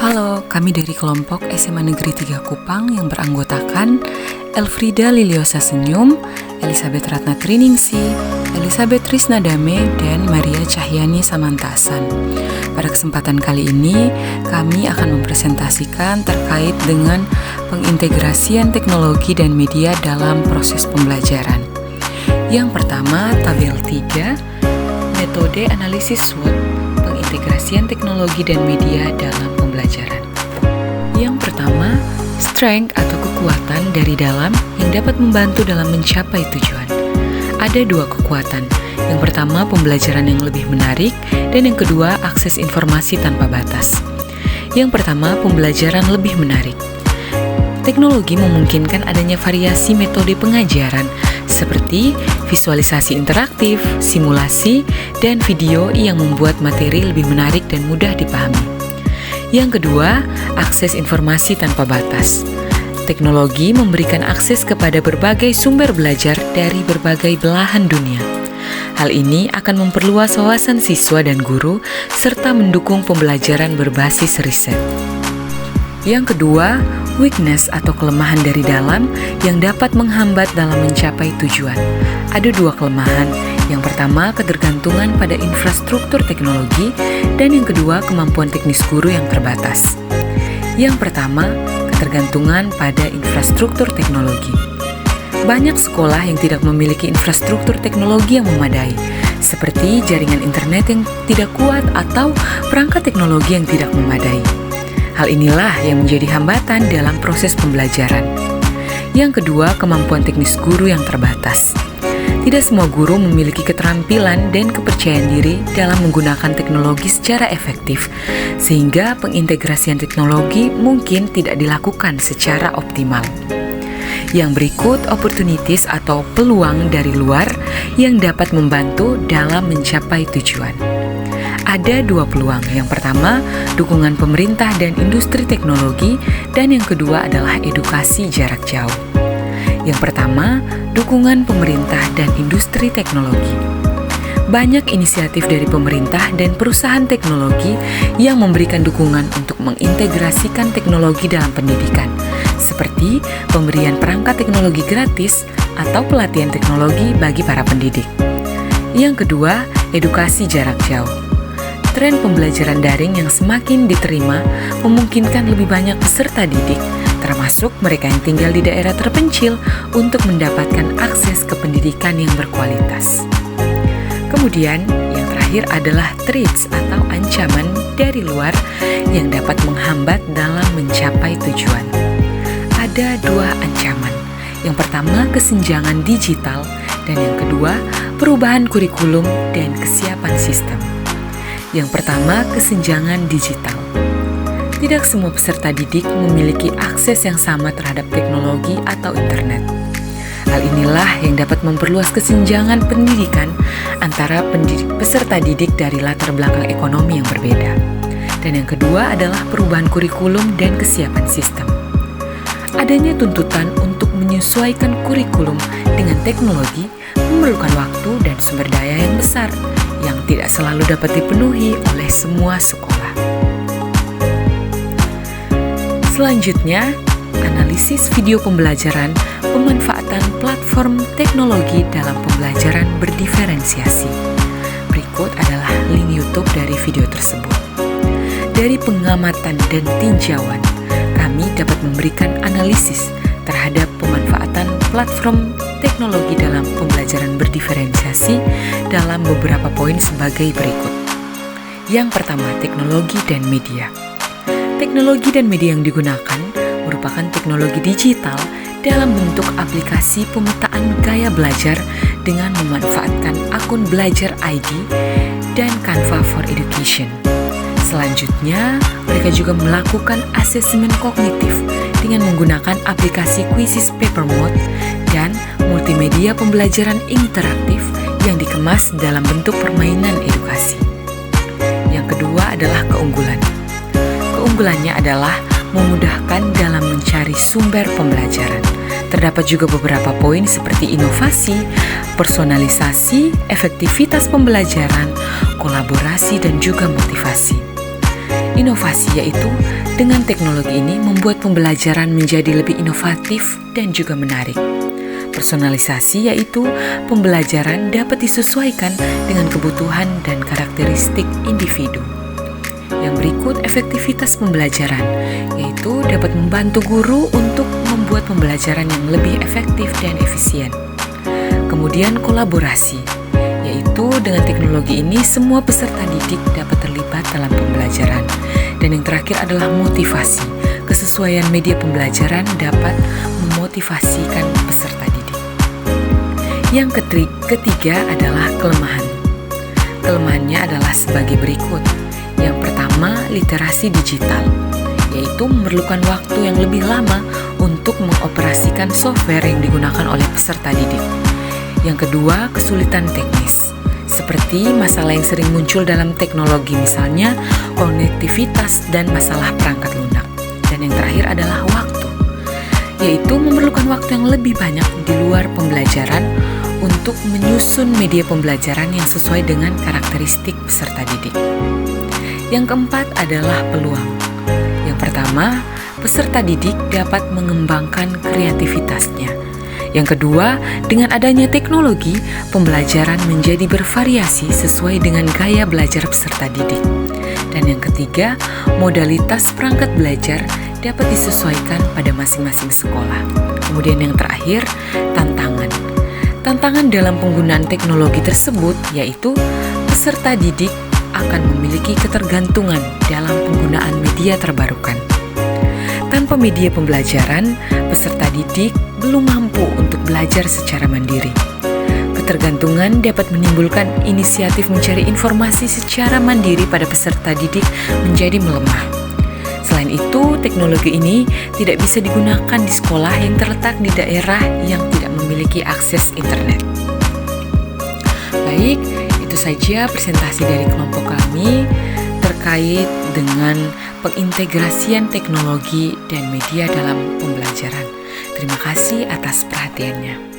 Halo, kami dari kelompok SMA Negeri 3 Kupang yang beranggotakan Elfrida Liliosa Senyum, Elizabeth Ratna Triningsi, Elizabeth Trisnadame, dan Maria Cahyani Samantasan. Pada kesempatan kali ini, kami akan mempresentasikan terkait dengan pengintegrasian teknologi dan media dalam proses pembelajaran. Yang pertama, tabel 3, metode analisis SWOT, pengintegrasian teknologi dan media dalam pembelajaran. Yang pertama, strength atau kekuatan dari dalam yang dapat membantu dalam mencapai tujuan. Ada dua kekuatan. Yang pertama, pembelajaran yang lebih menarik, dan yang kedua, akses informasi tanpa batas. Yang pertama, pembelajaran lebih menarik. Teknologi memungkinkan adanya variasi metode pengajaran seperti visualisasi interaktif, simulasi, dan video yang membuat materi lebih menarik dan mudah dipahami. Yang kedua, akses informasi tanpa batas. Teknologi memberikan akses kepada berbagai sumber belajar dari berbagai belahan dunia. Hal ini akan memperluas wawasan siswa dan guru serta mendukung pembelajaran berbasis riset. Yang kedua, weakness atau kelemahan dari dalam yang dapat menghambat dalam mencapai tujuan. Ada dua kelemahan. Yang pertama, ketergantungan pada infrastruktur teknologi, dan yang kedua, kemampuan teknis guru yang terbatas. Yang pertama, ketergantungan pada infrastruktur teknologi. Banyak sekolah yang tidak memiliki infrastruktur teknologi yang memadai, seperti jaringan internet yang tidak kuat atau perangkat teknologi yang tidak memadai. Hal inilah yang menjadi hambatan dalam proses pembelajaran. Yang kedua, kemampuan teknis guru yang terbatas. Tidak semua guru memiliki keterampilan dan kepercayaan diri dalam menggunakan teknologi secara efektif, sehingga pengintegrasian teknologi mungkin tidak dilakukan secara optimal. Yang berikut, opportunities atau peluang dari luar yang dapat membantu dalam mencapai tujuan. Ada dua peluang. Yang pertama, dukungan pemerintah dan industri teknologi, dan yang kedua adalah edukasi jarak jauh. Yang pertama, dukungan pemerintah dan industri teknologi. Banyak inisiatif dari pemerintah dan perusahaan teknologi yang memberikan dukungan untuk mengintegrasikan teknologi dalam pendidikan, seperti pemberian perangkat teknologi gratis atau pelatihan teknologi bagi para pendidik. Yang kedua, edukasi jarak jauh. Tren pembelajaran daring yang semakin diterima memungkinkan lebih banyak peserta didik, termasuk mereka yang tinggal di daerah terpencil, untuk mendapatkan akses ke pendidikan yang berkualitas. Kemudian, yang terakhir adalah threats atau ancaman dari luar yang dapat menghambat dalam mencapai tujuan. Ada dua ancaman. Yang pertama, kesenjangan digital, dan yang kedua, perubahan kurikulum dan kesiapan sistem. Yang pertama, kesenjangan digital. Tidak semua peserta didik memiliki akses yang sama terhadap teknologi atau internet. Hal inilah yang dapat memperluas kesenjangan pendidikan antara peserta didik dari latar belakang ekonomi yang berbeda. Dan yang kedua adalah perubahan kurikulum dan kesiapan sistem. Adanya tuntutan untuk menyesuaikan kurikulum dengan teknologi memerlukan waktu dan sumber daya yang besar, yang tidak selalu dapat dipenuhi oleh semua sekolah. Selanjutnya, analisis video pembelajaran, pemanfaatan platform teknologi dalam pembelajaran berdiferensiasi. Berikut adalah link YouTube dari video tersebut. Dari pengamatan dan tinjauan, kami dapat memberikan analisis terhadap pemanfaatan platform teknologi dalam pembelajaran berdiferensiasi dalam beberapa poin sebagai berikut. Yang pertama, teknologi dan media. Teknologi dan media yang digunakan merupakan teknologi digital dalam bentuk aplikasi pemetaan gaya belajar dengan memanfaatkan akun Belajar ID dan Canva for Education. Selanjutnya, mereka juga melakukan asesmen kognitif dengan menggunakan aplikasi Quizzes Paper Mode dan multimedia pembelajaran interaktif yang dikemas dalam bentuk permainan edukasi. Yang kedua adalah keunggulan. Keunggulannya adalah memudahkan dalam mencari sumber pembelajaran. Terdapat juga beberapa poin seperti inovasi, personalisasi, efektivitas pembelajaran, kolaborasi, dan juga motivasi. Inovasi yaitu dengan teknologi ini membuat pembelajaran menjadi lebih inovatif dan juga menarik. Personalisasi yaitu pembelajaran dapat disesuaikan dengan kebutuhan dan karakteristik individu. Yang berikut efektivitas pembelajaran, yaitu dapat membantu guru untuk membuat pembelajaran yang lebih efektif dan efisien. Kemudian kolaborasi, yaitu dengan teknologi ini semua peserta didik dapat terlibat dalam pembelajaran. Dan yang terakhir adalah motivasi. Kesesuaian media pembelajaran dapat memotivasikan peserta didik. Yang ketiga adalah kelemahan. Kelemahannya adalah sebagai berikut. Yang pertama, literasi digital, yaitu memerlukan waktu yang lebih lama untuk mengoperasikan software yang digunakan oleh peserta didik. Yang kedua, kesulitan teknis, seperti masalah yang sering muncul dalam teknologi, misalnya konektivitas dan masalah perangkat lunak. Dan yang terakhir adalah waktu, yaitu memerlukan waktu yang lebih banyak di luar pembelajaran untuk menyusun media pembelajaran yang sesuai dengan karakteristik peserta didik. Yang keempat adalah peluang. Yang pertama, peserta didik dapat mengembangkan kreativitasnya. Yang kedua, dengan adanya teknologi, pembelajaran menjadi bervariasi sesuai dengan gaya belajar peserta didik. Dan yang ketiga, modalitas perangkat belajar dapat disesuaikan pada masing-masing sekolah. Kemudian yang terakhir, tantangan. Tantangan dalam penggunaan teknologi tersebut yaitu peserta didik akan memiliki ketergantungan dalam penggunaan media terbarukan. Tanpa media pembelajaran, peserta didik belum mampu untuk belajar secara mandiri. Ketergantungan dapat menimbulkan inisiatif mencari informasi secara mandiri pada peserta didik menjadi melemah. Selain itu, teknologi ini tidak bisa digunakan di sekolah yang terletak di daerah yang tidak memiliki akses internet. Baik, itu saja presentasi dari kelompok kami terkait dengan pengintegrasian teknologi dan media dalam pembelajaran. Terima kasih atas perhatiannya.